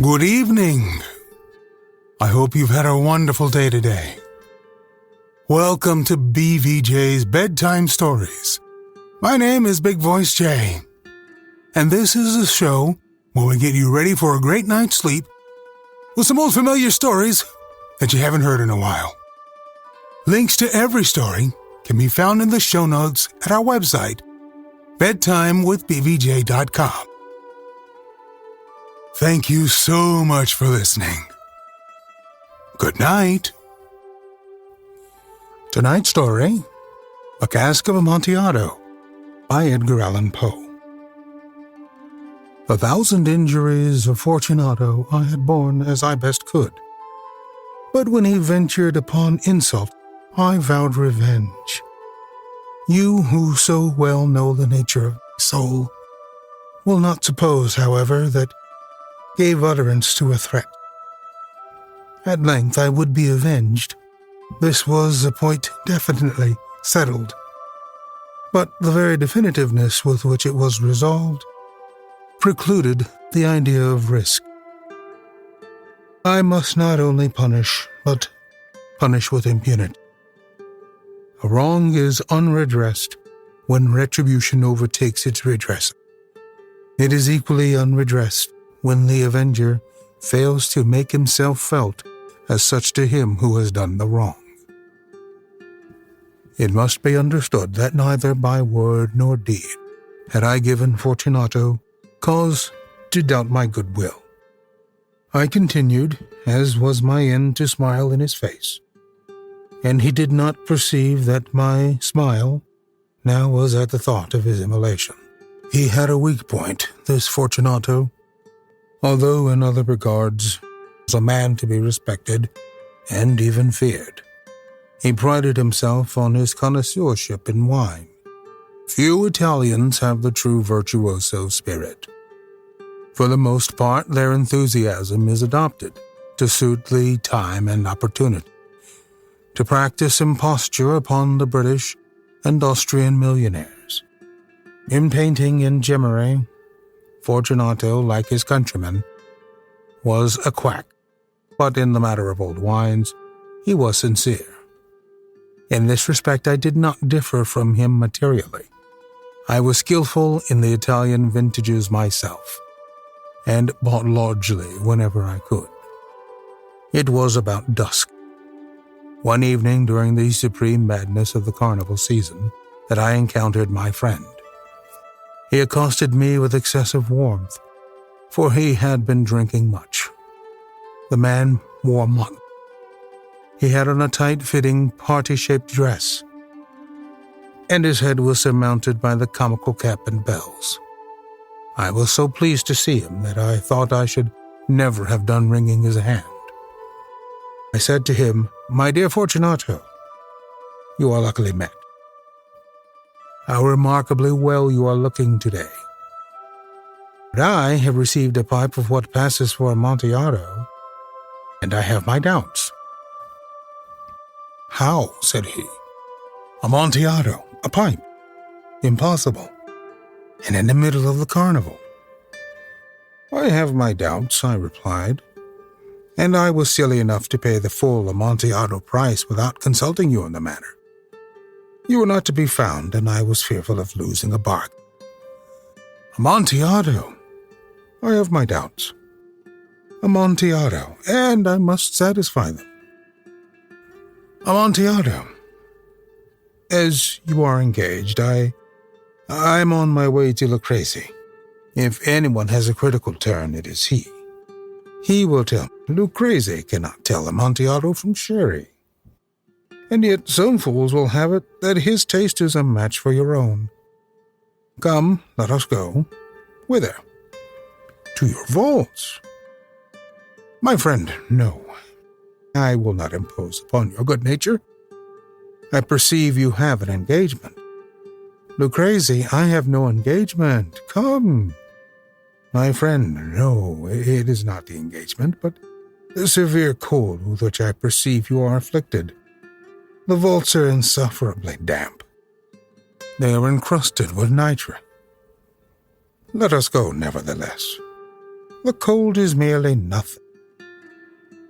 Good evening. I hope you've had a wonderful day today. Welcome to BVJ's Bedtime Stories. My name is Big Voice J, and this is a show where we get you ready for a great night's sleep with some old familiar stories that you haven't heard in a while. Links to every story can be found in the show notes at our website, bedtimewithbvj.com. Thank you so much for listening. Good night. Tonight's story, A Cask of Amontillado by Edgar Allan Poe. 1,000 injuries of Fortunato I had borne as I best could. But when he ventured upon insult, I vowed revenge. You who so well know the nature of my soul will not suppose, however, that gave utterance to a threat. At length I would be avenged. This was a point definitely settled. But the very definitiveness with which it was resolved precluded the idea of risk. I must not only punish, but punish with impunity. A wrong is unredressed when retribution overtakes its redress. It is equally unredressed when the avenger fails to make himself felt as such to him who has done the wrong. It must be understood that neither by word nor deed had I given Fortunato cause to doubt my goodwill. I continued, as was my end, to smile in his face, and he did not perceive that my smile now was at the thought of his immolation. He had a weak point, this Fortunato, although in other regards was a man to be respected and even feared. He prided himself on his connoisseurship in wine. Few Italians have the true virtuoso spirit. For the most part, their enthusiasm is adopted to suit the time and opportunity, to practice imposture upon the British and Austrian millionaires. In painting and gemmary, Fortunato, like his countrymen, was a quack, but in the matter of old wines, he was sincere. In this respect I did not differ from him materially. I was skillful in the Italian vintages myself, and bought largely whenever I could. It was about dusk, one evening during the supreme madness of the carnival season, that I encountered my friend. He accosted me with excessive warmth, for he had been drinking much. The man wore motley. He had on a tight-fitting, party-shaped dress, and his head was surmounted by the comical cap and bells. I was so pleased to see him that I thought I should never have done wringing his hand. I said to him, "My dear Fortunato, you are luckily met. How remarkably well you are looking today. But I have received a pipe of what passes for Amontillado, and I have my doubts." "How?" said he. "Amontillado, a pipe? Impossible. And in the middle of the carnival." "I have my doubts," I replied, "and I was silly enough to pay the full Amontillado price without consulting you on the matter. You were not to be found, and I was fearful of losing a bargain." "Amontillado? I have my doubts. Amontillado, and I must satisfy them. Amontillado. As you are engaged, I'm on my way to Lucrezi. If anyone has a critical turn, it is he. He will tell me Lucrezi cannot tell Amontillado from sherry. And yet some fools will have it that his taste is a match for your own. Come, let us go." "Whither?" "To your vaults." "My friend, no. I will not impose upon your good nature. I perceive you have an engagement." "Lucrezi, I have no engagement. Come." "My friend, no, it is not the engagement, but the severe cold with which I perceive you are afflicted. The vaults are insufferably damp. They are encrusted with nitre. Let us go, nevertheless. The cold is merely nothing.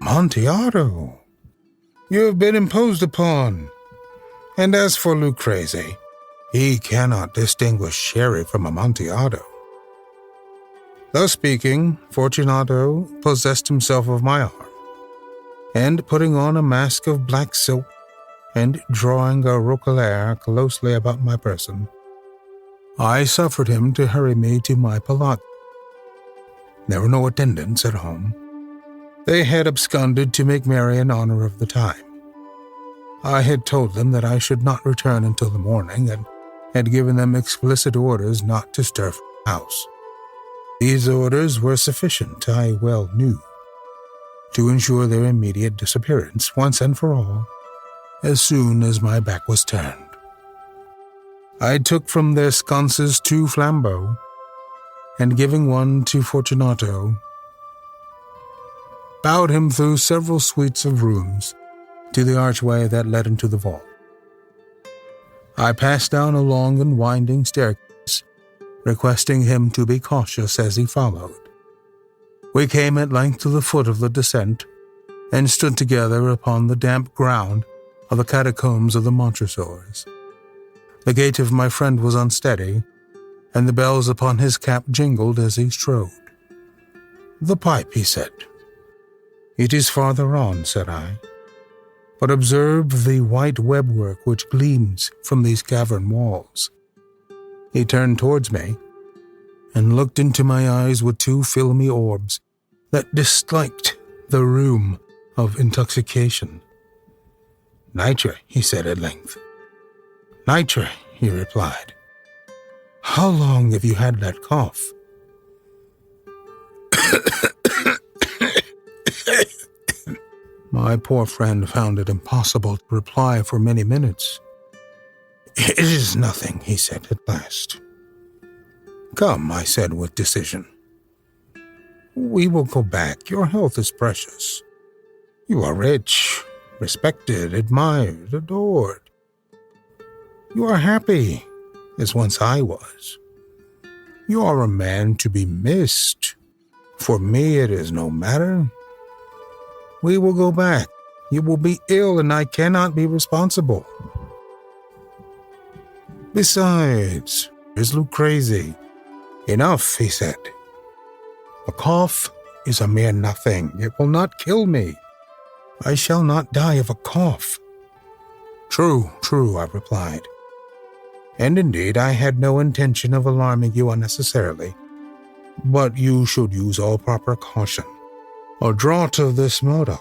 Amontillado, you have been imposed upon. And as for Lucrezi, he cannot distinguish sherry from Amontillado. Thus speaking, Fortunato possessed himself of my arm, and putting on a mask of black silk and drawing a roquelaire closely about my person, I suffered him to hurry me to my palazzo. There were no attendants at home. They had absconded to make merry in honor of the time. I had told them that I should not return until the morning, and had given them explicit orders not to stir from the house. These orders were sufficient, I well knew, to ensure their immediate disappearance once and for all, as soon as my back was turned. I took from their sconces 2 flambeaux, and giving one to Fortunato, bowed him through several suites of rooms to the archway that led into the vault. I passed down a long and winding staircase, requesting him to be cautious as he followed. We came at length to the foot of the descent, and stood together upon the damp ground of the catacombs of the Montresors. The gait of my friend was unsteady, and the bells upon his cap jingled as he strode. "The pipe," he said. "It is farther on," said I. "But observe the white webwork which gleams from these cavern walls." He turned towards me, and looked into my eyes with 2 filmy orbs that disliked the rheum of intoxication. "Nitre," he said at length. "Nitre," he replied. "How long have you had that cough?" My poor friend found it impossible to reply for many minutes. "It is nothing," he said at last. "Come," I said with decision. "We will go back. Your health is precious. You are rich, respected, admired, adored. You are happy, as once I was. You are a man to be missed. For me it is no matter. We will go back. You will be ill, and I cannot be responsible. Besides, is Lucrezi." "Enough," he said. "A cough is a mere nothing. It will not kill me. I shall not die of a cough." "True, true," I replied. "And indeed I had no intention of alarming you unnecessarily. But you should use all proper caution. A draught of this moda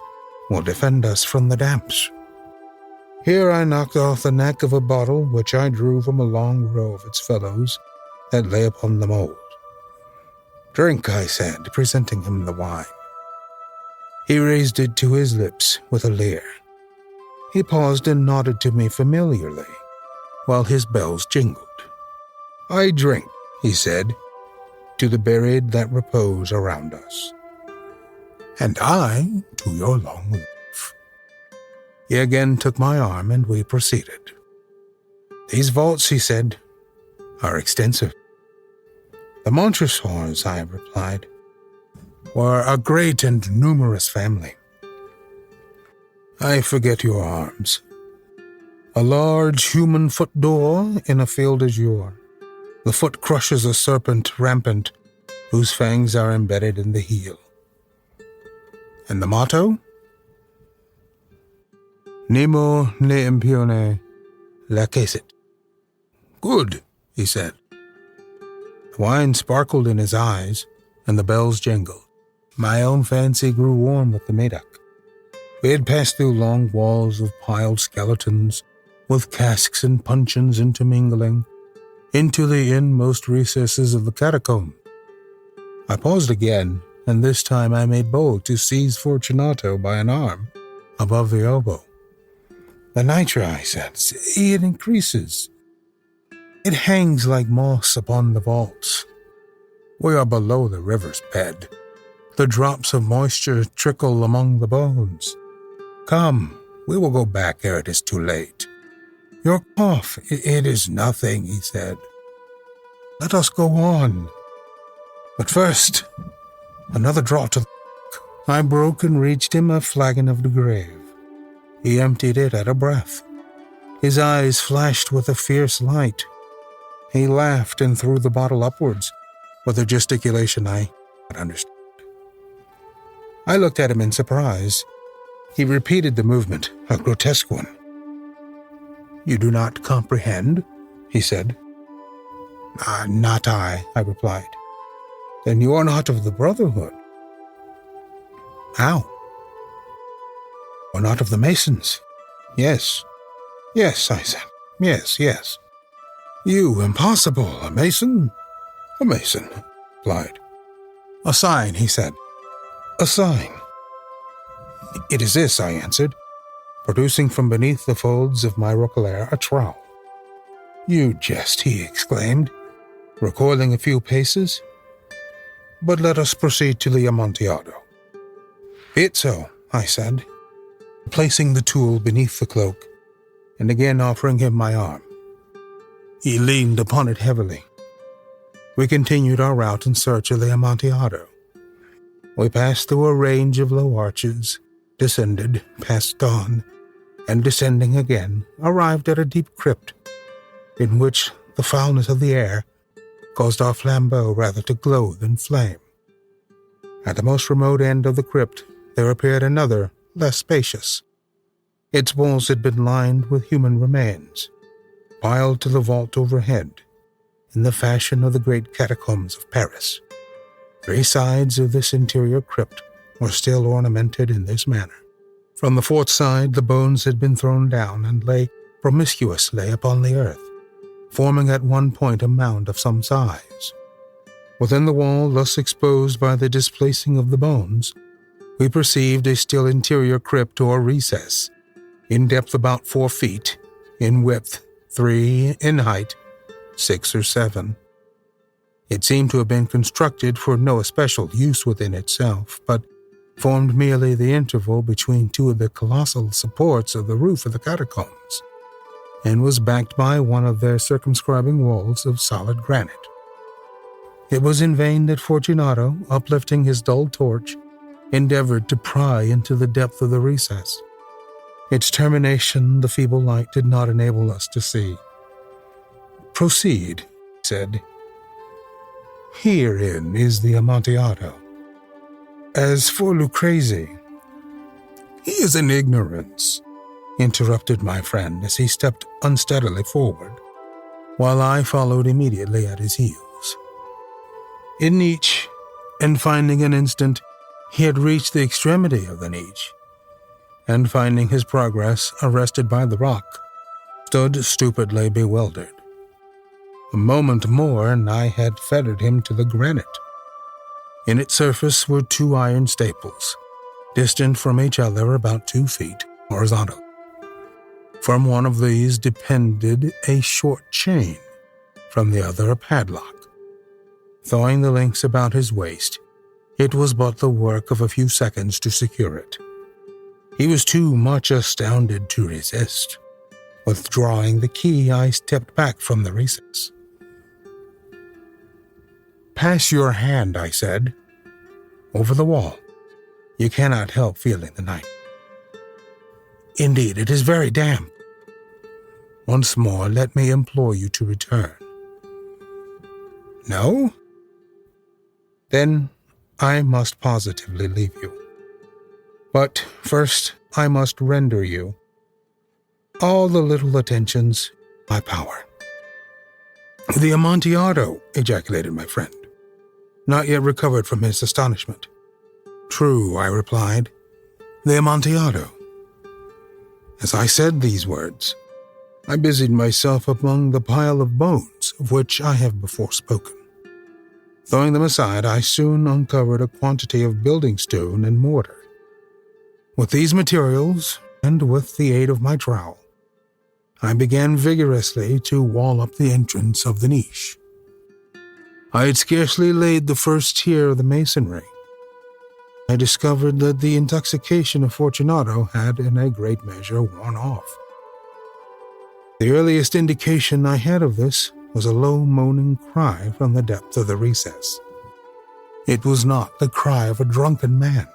will defend us from the damps." Here I knocked off the neck of a bottle which I drew from a long row of its fellows that lay upon the mould. "Drink," I said, presenting him the wine. He raised it to his lips with a leer. He paused and nodded to me familiarly, while his bells jingled. "I drink," he said, "to the buried that repose around us." "And I to your long life." He again took my arm, and we proceeded. "These vaults," he said, "are extensive." "The Montresors," I replied, "were a great and numerous family." "I forget your arms." "A large human foot d'or in a field azure. The foot crushes a serpent rampant, whose fangs are embedded in the heel." "And the motto?" "Nemo ne impune lacessit." "Good," he said. The wine sparkled in his eyes, and the bells jingled. My own fancy grew warm with the Medoc. We had passed through long walls of piled skeletons, with casks and puncheons intermingling, into the inmost recesses of the catacomb. I paused again, and this time I made bold to seize Fortunato by an arm above the elbow. "The nitre," I said, "see, it increases. It hangs like moss upon the vaults. We are below the river's bed. The drops of moisture trickle among the bones. Come, we will go back ere it is too late. Your cough, it is nothing," he said. "Let us go on. But first, Another draught of I broke and reached him a flagon of the grave. He emptied it at a breath. His eyes flashed with a fierce light. He laughed and threw the bottle upwards, with a gesticulation I could understand. I looked at him in surprise. He repeated the movement, a grotesque one. "You do not comprehend?" he said. Not I replied. "Then you are not of the Brotherhood." "How?" "Or not of the Masons?" "Yes, I said. Yes. "You, impossible, a Mason?" "A Mason," replied. "A sign," he said. "A sign." "It is this," I answered, producing from beneath the folds of my roquelaire a trowel. "You jest," he exclaimed, recoiling a few paces. "But let us proceed to the Amontillado." "Be it so," I said, placing the tool beneath the cloak, and again offering him my arm. He leaned upon it heavily. We continued our route in search of the Amontillado. We passed through a range of low arches, descended, passed on, and descending again, arrived at a deep crypt, in which the foulness of the air caused our flambeaux rather to glow than flame. At the most remote end of the crypt there appeared another, less spacious. Its walls had been lined with human remains, piled to the vault overhead, in the fashion of the great catacombs of Paris. 3 sides of this interior crypt were still ornamented in this manner. From the 4th side the bones had been thrown down and lay promiscuously upon the earth, forming at one point a mound of some size. Within the wall thus exposed by the displacing of the bones, we perceived a still interior crypt or recess, in depth about 4 feet, in width 3, in height 6 or 7. It seemed to have been constructed for no especial use within itself, but formed merely the interval between 2 of the colossal supports of the roof of the catacombs, and was backed by one of their circumscribing walls of solid granite. It was in vain that Fortunato, uplifting his dull torch, endeavored to pry into the depth of the recess. Its termination the feeble light did not enable us to see. "Proceed," he said. "Herein is the Amontillado. As for Lucchese—" "He is in ignorance," interrupted my friend as he stepped unsteadily forward, while I followed immediately at his heels. In niche, and finding an instant he had reached the extremity of the niche, and finding his progress arrested by the rock, stood stupidly bewildered. A moment more and I had fettered him to the granite. In its surface were 2 iron staples, distant from each other about 2 feet, horizontal. From one of these depended a short chain, from the other a padlock. Throwing the links about his waist, it was but the work of a few seconds to secure it. He was too much astounded to resist. Withdrawing the key, I stepped back from the recess. "Pass your hand," I said, "over the wall. You cannot help feeling the night." "Indeed, it is very damp." "Once more, let me implore you to return." "No?" "Then I must positively leave you. But first I must render you all the little attentions in my power." "The Amontillado!" ejaculated my friend, not yet recovered from his astonishment. "True," I replied, "the Amontillado." As I said these words, I busied myself among the pile of bones of which I have before spoken. Throwing them aside, I soon uncovered a quantity of building stone and mortar. With these materials, and with the aid of my trowel, I began vigorously to wall up the entrance of the niche. I had scarcely laid the first tier of the masonry. I discovered that the intoxication of Fortunato had in a great measure worn off. The earliest indication I had of this was a low moaning cry from the depth of the recess. It was not the cry of a drunken man.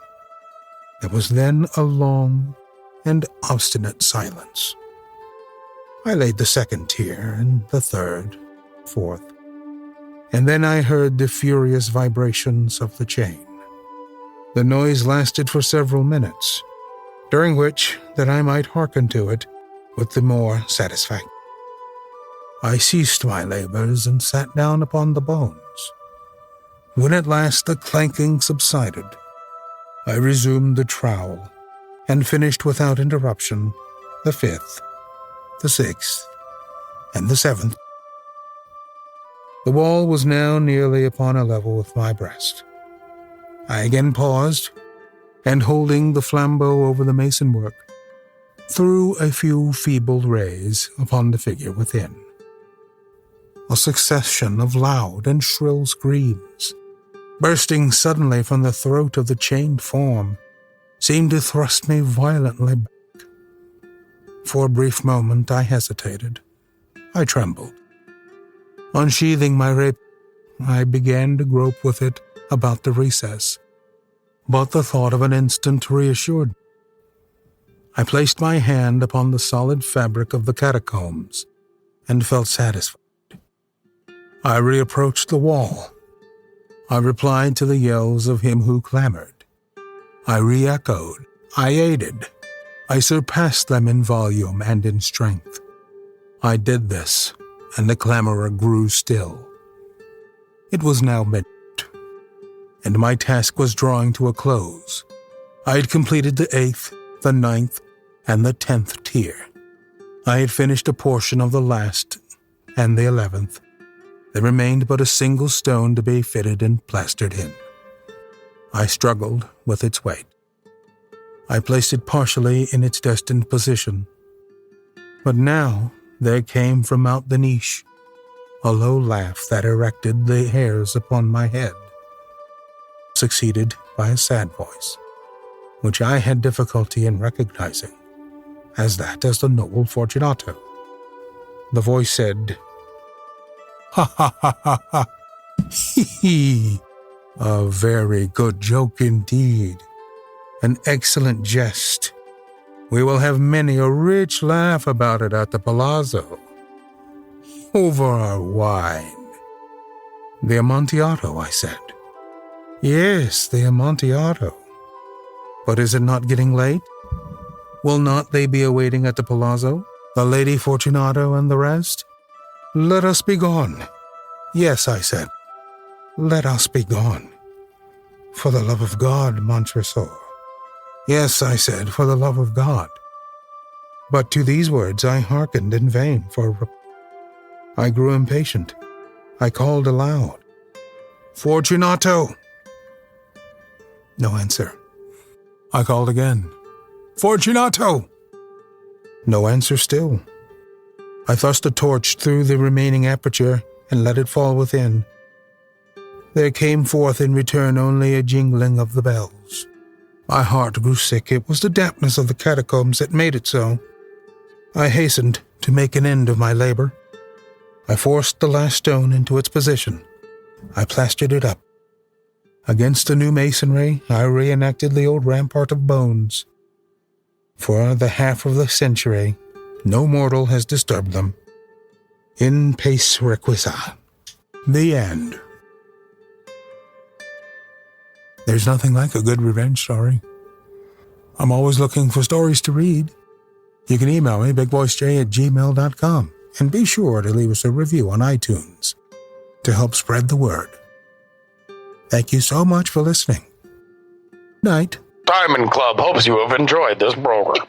There was then a long and obstinate silence. I laid the second tier, and the third, fourth, and then I heard the furious vibrations of the chain. The noise lasted for several minutes, during which that I might hearken to it with the more satisfaction. I ceased my labors and sat down upon the bones. When at last the clanking subsided, I resumed the trowel and finished without interruption the fifth, the sixth, and the seventh. The wall was now nearly upon a level with my breast. I again paused, and holding the flambeau over the mason work, threw a few feeble rays upon the figure within. A succession of loud and shrill screams, bursting suddenly from the throat of the chained form, seemed to thrust me violently back. For a brief moment I hesitated. I trembled. Unsheathing my rapier, I began to grope with it about the recess, but the thought of an instant reassured me. I placed my hand upon the solid fabric of the catacombs and felt satisfied. I reapproached the wall. I replied to the yells of him who clamored. I re-echoed. I aided. I surpassed them in volume and in strength. I did this, and the clamorer grew still. It was now midnight, and my task was drawing to a close. I had completed the 8th, the 9th, and the 10th tier. I had finished a portion of the last and the 11th. There remained but a single stone to be fitted and plastered in. I struggled with its weight. I placed it partially in its destined position. But now there came from out the niche a low laugh that erected the hairs upon my head, succeeded by a sad voice, which I had difficulty in recognizing as that of the noble Fortunato. The voice said, "Ha ha ha ha ha, hee hee, a very good joke indeed, an excellent jest. We will have many a rich laugh about it at the palazzo, over our wine." "The Amontillado," I said. "Yes, the Amontillado. But is it not getting late? Will not they be awaiting at the palazzo, the Lady Fortunato and the rest? Let us be gone." "Yes," I said, "let us be gone. For the love of God, Montresor." "Yes," I said, "for the love of God." But to these words I hearkened in vain, for I grew impatient. I called aloud, "Fortunato!" No answer. I called again, "Fortunato!" No answer still. I thrust a torch through the remaining aperture and let it fall within. There came forth in return only a jingling of the bells. My heart grew sick. It was the dampness of the catacombs that made it so. I hastened to make an end of my labor. I forced the last stone into its position. I plastered it up. Against the new masonry, I reenacted the old rampart of bones. For the half of the century, no mortal has disturbed them. In pace requisa. The end. There's nothing like a good revenge story. I'm always looking for stories to read. You can email me, bigvoicej@gmail.com, and be sure to leave us a review on iTunes to help spread the word. Thank you so much for listening. Night. Diamond Club hopes you have enjoyed this program.